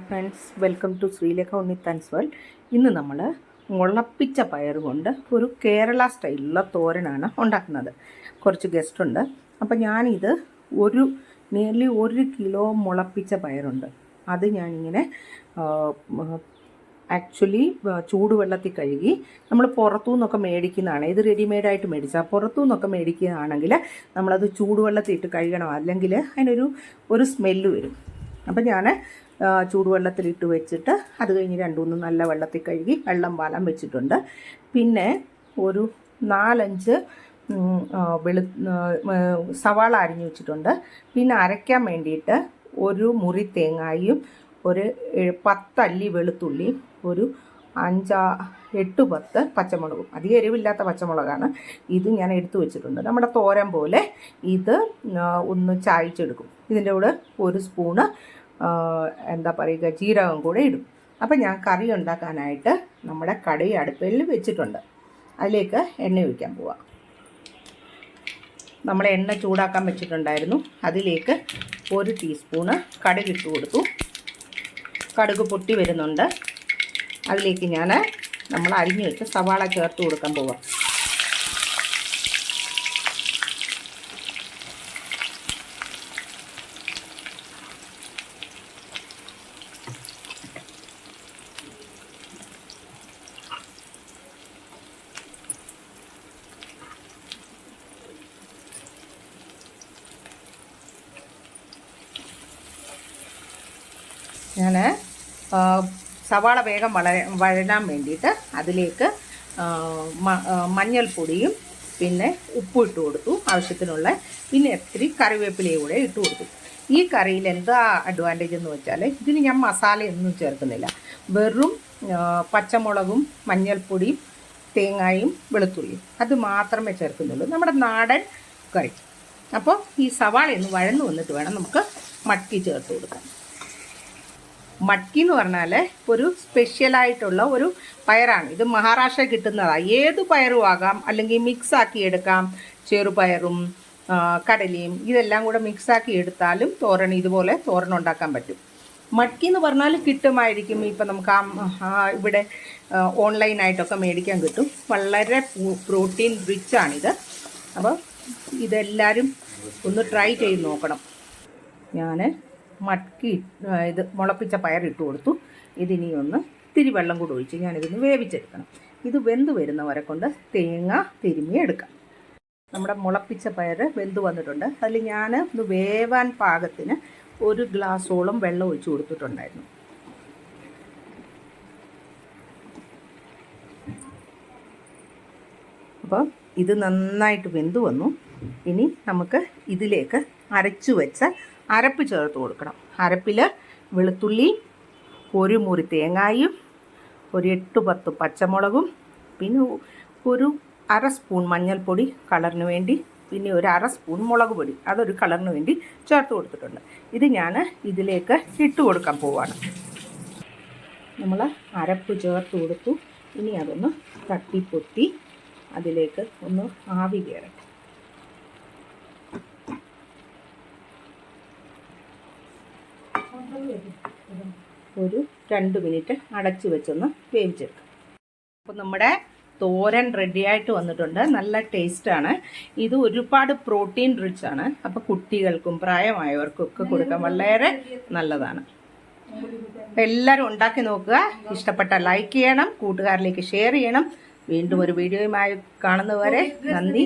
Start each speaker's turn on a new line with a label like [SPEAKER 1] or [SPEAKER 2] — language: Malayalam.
[SPEAKER 1] Friends, welcome to Sreelekha Unnithan's world. ഇന്ന് നമ്മൾ മുളപ്പിച്ച പയർ കൊണ്ട് ഒരു കേരള സ്റ്റൈലിലുള്ള തോരനാണ് ഉണ്ടാക്കുന്നത്. കുറച്ച് ഗസ്റ്റ് ഉണ്ട്. അപ്പം ഞാനിത് നിയർലി 1 കിലോ മുളപ്പിച്ച പയറുണ്ട്. അത് ഞാനിങ്ങനെ ആക്ച്വലി ചൂടുവെള്ളത്തിൽ കഴുകി നമ്മൾ പുറത്തു നിന്നൊക്കെ മേടിക്കുന്നതാണ്. ഇത് റെഡിമെയ്ഡായിട്ട് മേടിച്ചാൽ പുറത്തു നിന്നൊക്കെ മേടിക്കുകയാണെങ്കിൽ നമ്മളത് ചൂടുവെള്ളത്തിൽ ഇട്ട് കഴുകണം, അല്ലെങ്കിൽ അതിനൊരു സ്മെല്ല് വരും. അപ്പം ഞാൻ ചൂടുവെള്ളത്തിലിട്ട് വെച്ചിട്ട് അത് കഴിഞ്ഞ് 2-3 നല്ല വെള്ളത്തിൽ കഴുകി വെള്ളം പാലാൻ വെച്ചിട്ടുണ്ട്. പിന്നെ ഒരു 4-5 സവാള അരിഞ്ഞു വെച്ചിട്ടുണ്ട്. പിന്നെ അരയ്ക്കാൻ വേണ്ടിയിട്ട് ഒരു മുറി തേങ്ങായും ഒരു 10 അല്ലി വെളുത്തുള്ളി, ഒരു 5-8-10 പച്ചമുളകും. അധികം എരിവില്ലാത്ത പച്ചമുളകാണ്. ഇത് ഞാൻ എടുത്തു വെച്ചിട്ടുണ്ട്. നമ്മുടെ തോരൻ പോലെ ഇത് ഒന്ന് ചായച്ചെടുക്കും. ഇതിൻ്റെ കൂടെ 1 സ്പൂണ് ജീരകം കൂടെ ഇടും. അപ്പം ഞാൻ കറി ഉണ്ടാക്കാനായിട്ട് നമ്മുടെ കടുക് അടുപ്പിൽ വെച്ചിട്ടുണ്ട്. അതിലേക്ക് എണ്ണ ഒഴിക്കാൻ പോവാം. നമ്മൾ എണ്ണ ചൂടാക്കാൻ വെച്ചിട്ടുണ്ടായിരുന്നു. അതിലേക്ക് 1 ടീസ്പൂണ് കടുക് ഇട്ട് കൊടുത്തു. കടുക് പൊട്ടി വരുന്നുണ്ട്. അതിലേക്ക് ഞാൻ നമ്മൾ അരിഞ്ഞു വെച്ച് സവാള ചേർത്ത് കൊടുക്കാൻ പോവാം. ഞാൻ സവാള വേഗം വഴരാൻ വേണ്ടിയിട്ട് അതിലേക്ക് മഞ്ഞൾപ്പൊടിയും പിന്നെ ഉപ്പും ഇട്ട് കൊടുത്തു ആവശ്യത്തിനുള്ള. പിന്നെ ഇത്തിരി കറിവേപ്പിലയും കൂടെ ഇട്ട് കൊടുത്തു. ഈ കറിയിൽ എന്താ അഡ്വാൻറ്റേജ് എന്ന് വെച്ചാൽ ഇതിന് ഞാൻ മസാലയൊന്നും ചേർക്കുന്നില്ല. വെറും പച്ചമുളകും മഞ്ഞൾപ്പൊടിയും തേങ്ങായും വെളുത്തുള്ളിയും അത് മാത്രമേ ചേർക്കുന്നുള്ളൂ. നമ്മുടെ നാടൻ കറി. അപ്പോൾ ഈ സവാളയൊന്ന് വഴന്നു വന്നിട്ട് വേണം നമുക്ക് മടക്കി ചേർത്ത് കൊടുക്കാൻ. മടക്കി എന്ന് പറഞ്ഞാൽ ഒരു സ്പെഷ്യലായിട്ടുള്ള ഒരു പയറാണ്. ഇത് മഹാരാഷ്ട്ര കിട്ടുന്നതാണ്. ഏത് പയറും ആകാം, അല്ലെങ്കിൽ മിക്സാക്കി എടുക്കാം. ചെറുപയറും കടലയും ഇതെല്ലാം കൂടെ മിക്സാക്കി എടുത്താലും ഇതുപോലെ തോരൻ ഉണ്ടാക്കാൻ പറ്റും. മടക്കി എന്ന് പറഞ്ഞാൽ കിട്ടുമായിരിക്കും. ഇപ്പം നമുക്ക് ഇവിടെ ഓൺലൈനായിട്ടൊക്കെ മേടിക്കാൻ കിട്ടും. വളരെ പ്രോട്ടീൻ റിച്ചാണിത്. അപ്പോൾ ഇതെല്ലാവരും ഒന്ന് ട്രൈ ചെയ്ത് നോക്കണം. ഞാൻ ഇത് മുളപ്പിച്ച പയർ ഇട്ട് കൊടുത്തു. ഇതിനി ഒന്ന് ഇത്തിരി വെള്ളം കൂടി ഒഴിച്ച് ഞാനിതൊന്ന് വേവിച്ചെടുക്കണം. ഇത് വെന്ത് വരുന്നവരെ കൊണ്ട് തേങ്ങ തിരുമ്മി എടുക്കാം. നമ്മുടെ മുളപ്പിച്ച പയർ വെന്ത് വന്നിട്ടുണ്ട്. അതിൽ ഞാൻ ഒന്ന് വേവാൻ പാകത്തിന് 1 ഗ്ലാസോളം വെള്ളം ഒഴിച്ച് കൊടുത്തിട്ടുണ്ടായിരുന്നു. അപ്പോൾ ഇത് നന്നായിട്ട് വെന്ത് വന്നു. ഇനി നമുക്ക് ഇതിലേക്ക് അരച്ചു വെച്ച അരപ്പ് ചേർത്ത് കൊടുക്കണം. അരപ്പിൽ വെളുത്തുള്ളി, 1 മുറി തേങ്ങായും, ഒരു 8-10 പച്ചമുളകും, പിന്നെ ഒരു 1/2 സ്പൂൺ മഞ്ഞൾപ്പൊടി കളറിന് വേണ്ടി, പിന്നെ ഒരു 1/2 സ്പൂൺ മുളക് പൊടി അതൊരു കളറിന് വേണ്ടി ചേർത്ത് കൊടുത്തിട്ടുണ്ട്. ഇത് ഞാൻ ഇതിലേക്ക് ഇട്ട് കൊടുക്കാൻ പോവാണ്. നമ്മൾ അരപ്പ് ചേർത്ത് കൊടുത്തു. ഇനി അതൊന്ന് തട്ടിപ്പൊത്തി അതിലേക്ക് ഒന്ന് ആവി കയറട്ടെ. ഒരു 2 മിനിറ്റ് അടച്ചു വെച്ചൊന്ന് വേവിച്ചെടുക്കാം. അപ്പോൾ നമ്മുടെ തോരൻ റെഡിയായിട്ട് വന്നിട്ടുണ്ട്. നല്ല ടേസ്റ്റാണ്. ഇത് ഒരുപാട് പ്രോട്ടീൻ റിച്ച് ആണ്. അപ്പോൾ കുട്ടികൾക്കും പ്രായമായവർക്കും ഒക്കെ കൊടുക്കാൻ വളരെ നല്ലതാണ്. എല്ലാവരും ഉണ്ടാക്കി നോക്കുക. ഇഷ്ടപ്പെട്ട ലൈക്ക് ചെയ്യണം, കൂട്ടുകാരിലേക്ക് ഷെയർ ചെയ്യണം. വീണ്ടും ഒരു വീഡിയോയുമായി കാണുന്നവരെ നന്ദി.